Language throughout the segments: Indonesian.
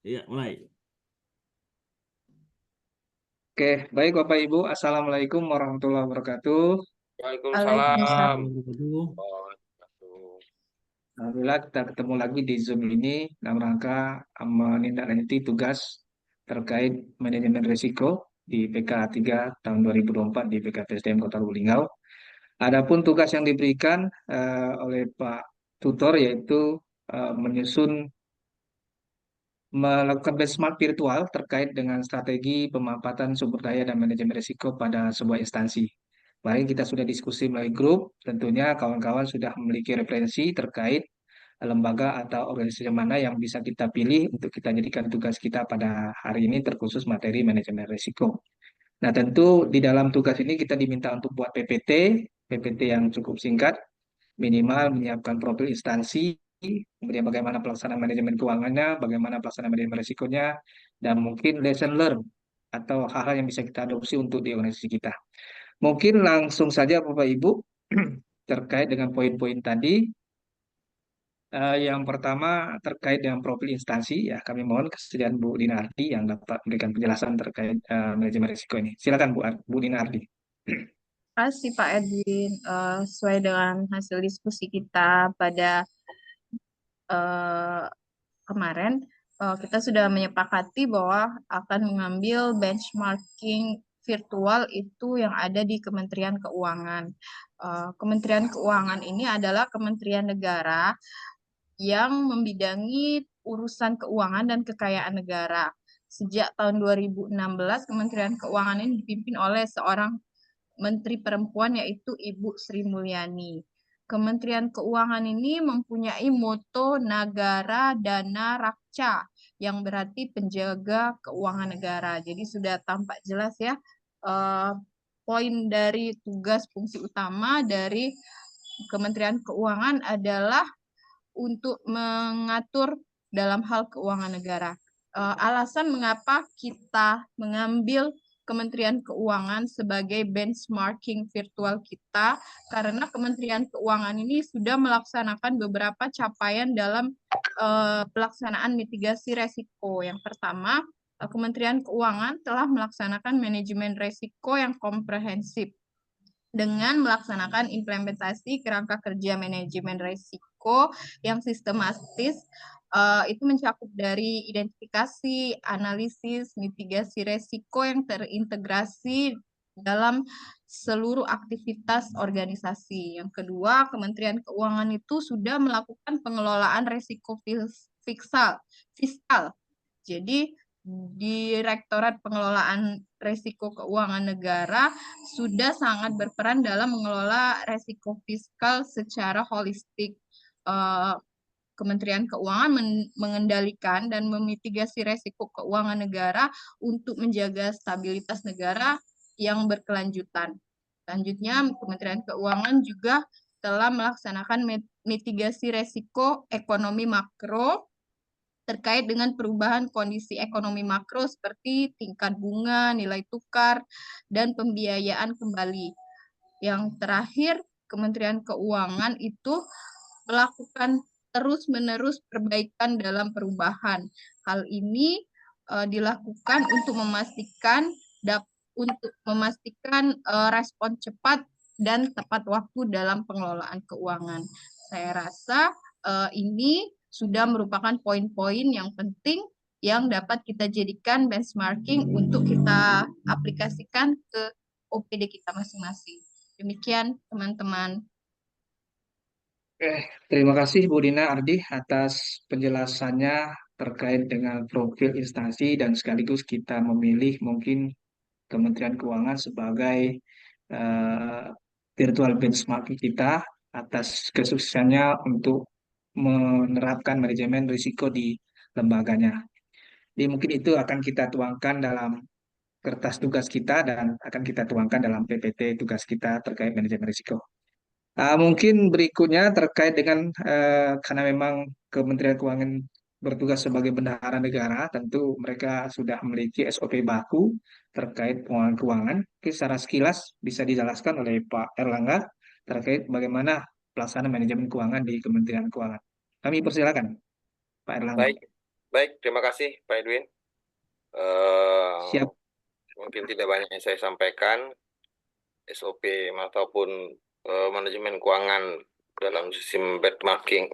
Iya, mulai. Oke, baik Bapak Ibu. Assalamualaikum warahmatullahi wabarakatuh. Waalaikumsalam. Waalaikumsalam. Wabarakatuh. Alhamdulillah kita ketemu lagi di Zoom ini dalam rangka menindaklanjuti tugas terkait manajemen risiko di PK 3 tahun 2024 di PKPSDM Kota Lubuk Linggau. Adapun tugas yang diberikan oleh Pak Tutor yaitu menyusun melakukan benchmark virtual terkait dengan strategi pemanfaatan sumber daya dan manajemen risiko pada sebuah instansi. Baik, kita sudah diskusi melalui grup, tentunya kawan-kawan sudah memiliki referensi terkait lembaga atau organisasi mana yang bisa kita pilih untuk kita jadikan tugas kita pada hari ini terkhusus materi manajemen risiko. Nah, tentu di dalam tugas ini kita diminta untuk buat PPT yang cukup singkat, minimal menyiapkan profil instansi, kemudian bagaimana pelaksanaan manajemen keuangannya, bagaimana pelaksanaan manajemen risikonya, dan mungkin lesson learn atau hal-hal yang bisa kita adopsi untuk di organisasi kita. Mungkin langsung saja Bapak Ibu terkait dengan poin-poin tadi. Yang pertama terkait dengan profil instansi, ya kami mohon kesediaan Bu Dina Ardi yang dapat memberikan penjelasan terkait manajemen risiko ini. Silakan Bu Dina Ardi. Terima kasih Pak Edwin. Sesuai dengan hasil diskusi kita pada eh, kemarin, kita sudah menyepakati bahwa akan mengambil benchmarking virtual itu yang ada di Kementerian Keuangan. Kementerian Keuangan ini adalah kementerian negara yang membidangi urusan keuangan dan kekayaan negara. Sejak tahun 2016, Kementerian Keuangan ini dipimpin oleh seorang Menteri Perempuan yaitu Ibu Sri Mulyani. Kementerian Keuangan ini mempunyai moto Nagara Dana Rakca yang berarti penjaga keuangan negara. Jadi sudah tampak jelas ya poin dari tugas fungsi utama dari Kementerian Keuangan adalah untuk mengatur dalam hal keuangan negara. Alasan mengapa kita mengambil Kementerian Keuangan sebagai benchmarking virtual kita, karena Kementerian Keuangan ini sudah melaksanakan beberapa capaian dalam pelaksanaan mitigasi resiko. Yang pertama, Kementerian Keuangan telah melaksanakan manajemen resiko yang komprehensif dengan melaksanakan implementasi kerangka kerja manajemen risiko yang sistematis. Itu mencakup dari identifikasi, analisis, mitigasi resiko yang terintegrasi dalam seluruh aktivitas organisasi. Yang kedua, Kementerian Keuangan itu sudah melakukan pengelolaan resiko fiskal. Jadi Direktorat Pengelolaan Risiko Keuangan Negara sudah sangat berperan dalam mengelola risiko fiskal secara holistik. Kementerian Keuangan mengendalikan dan memitigasi risiko keuangan negara untuk menjaga stabilitas negara yang berkelanjutan. Selanjutnya, Kementerian Keuangan juga telah melaksanakan mitigasi risiko ekonomi makro terkait dengan perubahan kondisi ekonomi makro seperti tingkat bunga, nilai tukar, dan pembiayaan kembali. Yang terakhir, Kementerian Keuangan itu melakukan terus-menerus perbaikan dalam perubahan. Hal ini dilakukan untuk memastikan respon cepat dan tepat waktu dalam pengelolaan keuangan. Saya rasa ini sudah merupakan poin-poin yang penting yang dapat kita jadikan benchmarking untuk kita aplikasikan ke OPD kita masing-masing. Demikian teman-teman. Terima kasih Bu Dina Ardi atas penjelasannya terkait dengan profil instansi dan sekaligus kita memilih mungkin Kementerian Keuangan sebagai eh, virtual benchmark kita atas kesuksesannya untuk menerapkan manajemen risiko di lembaganya. Jadi mungkin itu akan kita tuangkan dalam kertas tugas kita dan akan kita tuangkan dalam PPT tugas kita terkait manajemen risiko. Mungkin berikutnya terkait dengan karena memang Kementerian Keuangan bertugas sebagai bendahara negara, tentu mereka sudah memiliki SOP baku terkait pengelolaan keuangan. Oke, secara sekilas bisa dijelaskan oleh Pak Erlangga terkait bagaimana pelaksanaan manajemen keuangan di Kementerian Keuangan. Kami persilakan, Pak Erlangga. Baik, Baik, terima kasih Pak Edwin. Eh, Siap. Mungkin tidak banyak yang saya sampaikan. SOP ataupun manajemen keuangan dalam sistem marking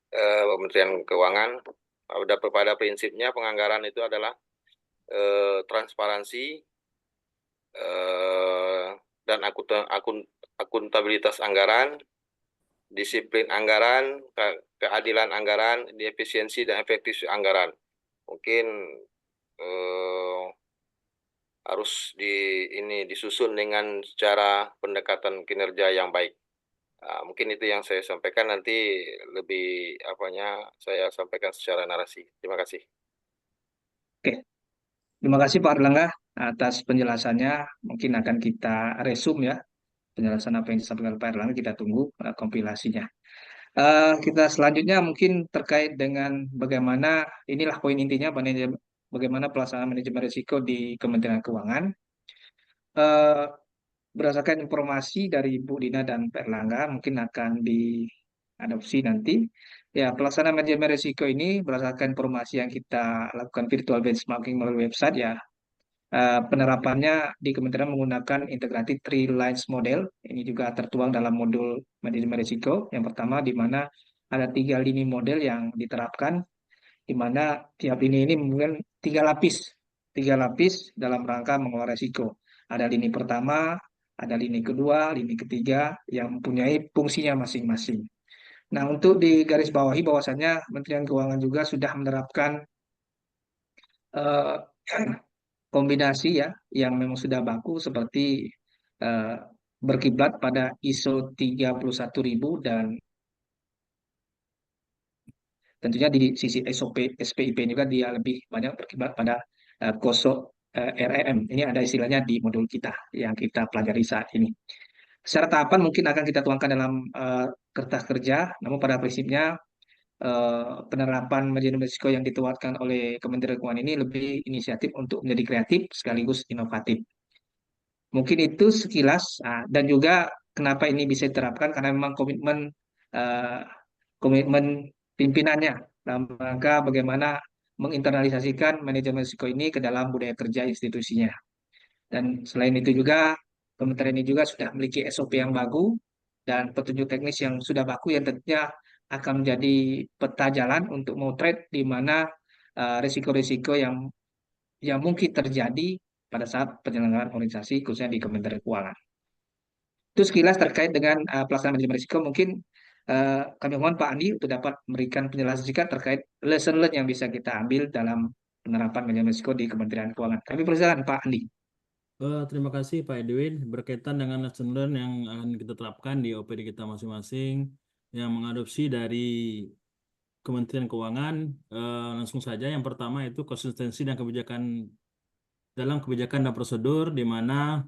Kementerian Keuangan. Pada prinsipnya penganggaran itu adalah transparansi dan akuntabilitas anggaran, disiplin anggaran, keadilan anggaran, efisiensi dan efektif anggaran. Mungkin harus disusun dengan secara pendekatan kinerja yang baik. Mungkin itu yang saya sampaikan, nanti lebih saya sampaikan secara narasi. Terima kasih. Oke. Terima kasih Pak Erlangga atas penjelasannya. Mungkin akan kita resum ya penjelasan apa yang disampaikan Pak Erlangga. Kita tunggu kompilasinya. Kita selanjutnya mungkin terkait dengan bagaimana, inilah poin intinya, bagaimana pelaksanaan manajemen risiko di Kementerian Keuangan. Eh, Berdasarkan informasi dari Bu Dina dan Pak Erlangga, mungkin akan diadopsi nanti. Ya, pelaksanaan manajemen risiko ini berdasarkan informasi yang kita lakukan virtual benchmarking melalui website ya. Penerapannya di Kementerian menggunakan integrated three lines model. Ini juga tertuang dalam modul manajemen risiko. Yang pertama, di mana ada 3 lini model yang diterapkan, di mana tiap lini ini menggunakan 3 lapis dalam rangka mengelola risiko. Ada lini pertama, ada lini kedua, lini ketiga yang mempunyai fungsinya masing-masing. Nah, untuk digarisbawahi bahwasannya Kementerian Keuangan juga sudah menerapkan eh, kombinasi ya yang memang sudah baku seperti eh, berkiblat pada ISO 31000 dan tentunya di sisi SOP SPIP juga dia lebih banyak berkiblat pada KOSO REM. Ini ada istilahnya di modul kita yang kita pelajari saat ini. Secara tahapan mungkin akan kita tuangkan dalam kertas kerja, namun pada prinsipnya penerapan manajemen risiko yang dituarkan oleh Kementerian Keuangan ini lebih inisiatif untuk menjadi kreatif sekaligus inovatif. Mungkin itu sekilas, dan juga kenapa ini bisa diterapkan karena memang eh, komitmen pimpinannya dalam rangka bagaimana menginternalisasikan manajemen risiko ini ke dalam budaya kerja institusinya. Dan selain itu juga kementerian ini juga sudah memiliki SOP yang baku dan petunjuk teknis yang sudah baku yang tentunya akan menjadi peta jalan untuk motret di mana risiko-risiko yang mungkin terjadi pada saat penyelenggaraan organisasi khususnya di Kementerian Keuangan. Itu sekilas terkait dengan pelaksanaan manajemen risiko. Mungkin kami mohon Pak Andi untuk dapat memberikan penjelasan singkat terkait lesson learned yang bisa kita ambil dalam penerapan manajemen risiko di Kementerian Keuangan. Kami persilakan Pak Andi. Terima kasih Pak Edwin. Berkaitan dengan lesson learn yang akan kita terapkan di OPD kita masing-masing yang mengadopsi dari Kementerian Keuangan, langsung saja yang pertama itu konsistensi dan kebijakan dan prosedur, di mana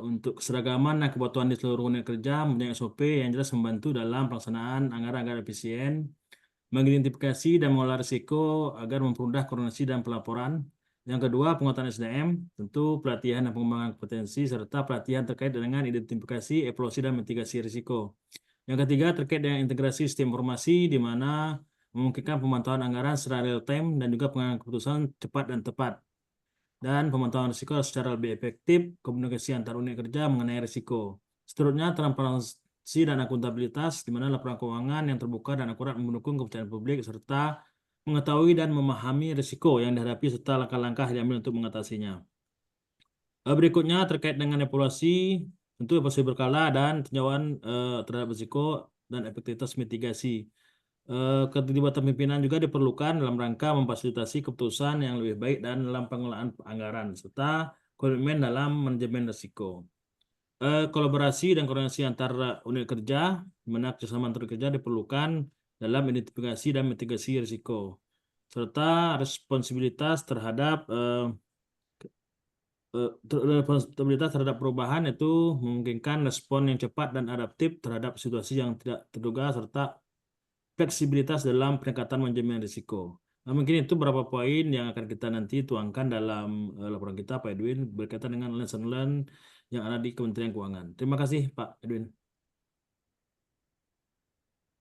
untuk keseragaman dan kepatuhan di seluruh unit kerja mempunyai SOP yang jelas membantu dalam pelaksanaan anggaran-anggaran efisien, mengidentifikasi dan mengolah risiko agar mempermudah koordinasi dan pelaporan. Yang kedua, penguatan SDM, tentu pelatihan dan pengembangan kompetensi, serta pelatihan terkait dengan identifikasi, evaluasi, dan mitigasi risiko. Yang ketiga, terkait dengan integrasi sistem informasi, di mana memungkinkan pemantauan anggaran secara real time dan juga pengambilan keputusan cepat dan tepat. Dan pemantauan risiko secara lebih efektif, komunikasi antar unit kerja mengenai risiko. Seterusnya, transparansi dan akuntabilitas, di mana laporan keuangan yang terbuka dan akurat mendukung kepercayaan publik, serta mengetahui dan memahami risiko yang dihadapi serta langkah-langkah yang diambil untuk mengatasinya. Berikutnya terkait dengan evaluasi, tentu evaluasi berkala dan tinjauan terhadap risiko dan efektivitas mitigasi. Keterlibatan pimpinan juga diperlukan dalam rangka memfasilitasi keputusan yang lebih baik dan dalam pengelolaan anggaran, serta komitmen dalam manajemen risiko. Kolaborasi dan koordinasi antar unit kerja, di mana kerjasama antar unit kerja diperlukan dalam identifikasi dan mitigasi risiko, serta responsibilitas terhadap perubahan itu memungkinkan respon yang cepat dan adaptif terhadap situasi yang tidak terduga, serta fleksibilitas dalam peningkatan manajemen risiko. Nah, mungkin itu beberapa poin yang akan kita nanti tuangkan dalam laporan kita, Pak Edwin, berkaitan dengan lesson learn yang ada di Kementerian Keuangan. Terima kasih, Pak Edwin.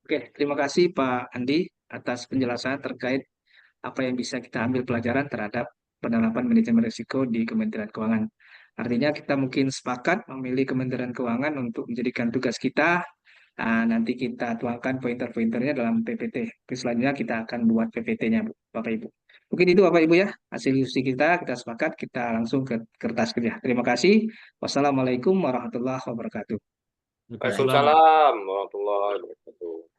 Oke, terima kasih Pak Andi. atas penjelasan terkait apa yang bisa kita ambil pelajaran terhadap penerapan manajemen risiko di Kementerian Keuangan. Artinya kita mungkin sepakat memilih Kementerian Keuangan untuk menjadikan tugas kita. Nanti kita tuangkan pointer-pointernya dalam PPT. Selanjutnya kita akan buat PPT-nya, Bapak Ibu. Mungkin itu Bapak Ibu ya, hasil diskusi kita sepakat, kita langsung ke kertas kerja. Terima kasih. Wassalamualaikum warahmatullahi wabarakatuh. Waalaikumsalam. Waalaikumsalam warahmatullahi wabarakatuh.